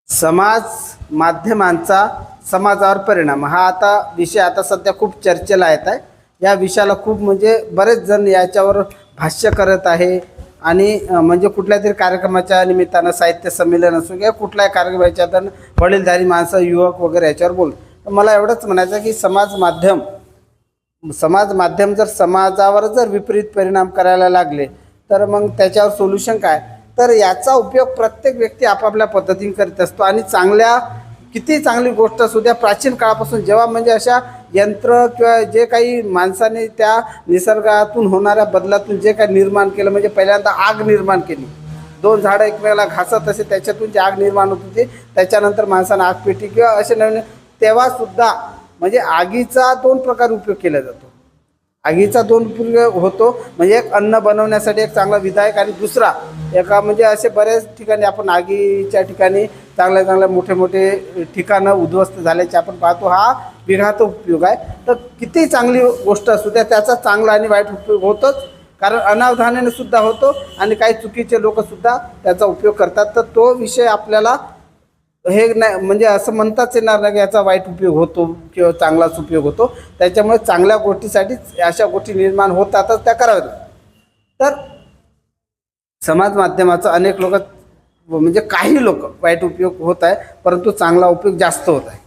समाज माध्यमांचा समाजावर परिणाम हा विषय सध्या खूप चर्चेला येत आहे। या विषयाला खूप म्हणजे बरेच जण याच्यावर भाष्य करत आहे आणि म्हणजे कुठल्या तरी कार्यक्रमाच्या निमित्तानं साहित्य संमेलन असो किंवा कुठल्याही कार्यक्रमाच्या तर वडीलधारी माणसं युवक वगैरे याच्यावर बोलतात। मला एवढंच म्हणायचं की समाज माध्यम जर समाजावर जर विपरीत परिणाम करायला लागले तर मग त्याच्यावर सोल्युशन काय? तर याचा उपयोग प्रत्येक व्यक्ती आपापल्या पद्धतीने करीत असतो आणि किती चांगली गोष्ट असू द्या, प्राचीन काळापासून जेव्हा म्हणजे अशा यंत्र किंवा जे काही माणसाने त्या निसर्गातून होणाऱ्या बदलातून जे काही निर्माण केलं, म्हणजे पहिल्यांदा आग निर्माण केली, दोन झाडं एकमेकाला घासत असे त्याच्यातून जी आग निर्माण होत होती, त्याच्यानंतर माणसानं आग पेटी किंवा असे नवीन तेव्हासुद्धा म्हणजे आगीचा दोन प्रकार उपयोग केला जातो। आगीचा दोन उपयोग होतो, म्हणजे एक अन्न बनवण्यासाठी एक चांगला विधायक आणि दुसरा एका म्हणजे असे बरेच ठिकाणी आपण आगीच्या ठिकाणी चांगल्या मोठे मोठे ठिकाणं उद्ध्वस्त झाल्याचे आपण पाहतो। हा विघात उपयोग आहे। तर किती चांगली गोष्ट असू द्या त्याचा चांगला आणि वाईट उपयोग होतोच, कारण अनावधानाने सुद्धा होतो आणि काही चुकीचे लोकसुद्धा त्याचा उपयोग करतात। तर तो विषय आपल्याला हे नाही म्हणजे असं म्हणताच येणार नाही की याचा वाईट उपयोग होतो किंवा चांगलाच उपयोग होतो। त्याच्यामुळे चांगल्या गोष्टीसाठी अशा गोष्टी निर्माण होतातच, त्या कराव्यात। तर समाज माध्यमाचा अनेक लोक म्हणजे काही लोक वाईट उपयोग होत आहे, परंतु चांगला उपयोग जास्त होत आहे।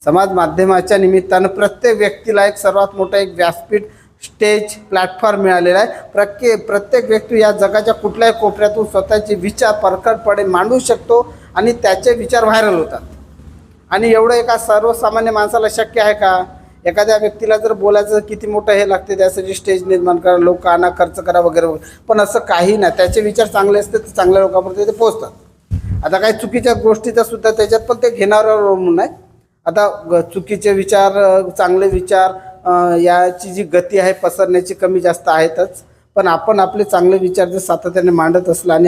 समाज माध्यमाच्या निमित्तानं प्रत्येक व्यक्तीला एक सर्वात मोठा एक व्यासपीठ, स्टेज, प्लॅटफॉर्म मिळालेला आहे। प्रत्येक व्यक्ती या जगाच्या कुठल्याही कोपऱ्यातून स्वतःचे विचार परखडपणे मांडू शकतो आणि त्याचे विचार व्हायरल होतात। आणि एवढं एका सर्वसामान्य माणसाला शक्य आहे का? एखाद्या व्यक्तीला जर बोलायचं किती मोठं हे लागते, त्यासाठी स्टेज निर्माण करा, लोकांना खर्च करा वगैरे वगैरे, पण असं काही नाही। त्याचे विचार चांगले असते तर चांगल्या लोकांपर्यंत ते पोहोचतात। आता काही चुकीच्या गोष्टीचा सुद्धा त्याच्यात पण ते घेणाऱ्यावर अवलंबून आहे। आता चुकीचे विचार, चांगले विचार याची जी गती आहे पसरण्याची कमी जास्त आहेतच, पण आपण आपले चांगले विचार जर सातत्याने मांडत असला आणि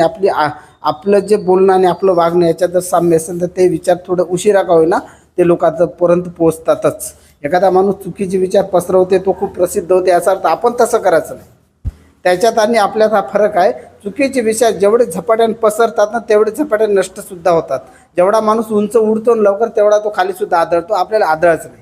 आपलं जे बोलणं आणि आपलं वागणं याच्यात जर साम्य असेल तर ते विचार थोडं उशिरा का होईना ते लोकांपर्यंत पोहोचतातच। एखादा माणूस चुकीचे विचार पसरवते, तो खूप प्रसिद्ध होते, याचा अर्थ आपण तसं करायचं नाही। त्याच्यात आणि आपल्यात हा फरक आहे। चुकीचे विचार जेवढे झपाट्याने पसरतात ना तेवढे झपाट्याने नष्टसुद्धा होतात। जेवढा माणूस उंच उडतो लवकर तेवढा तो खालीसुद्धा आदळतो, आपल्याला आदळायचं नाही।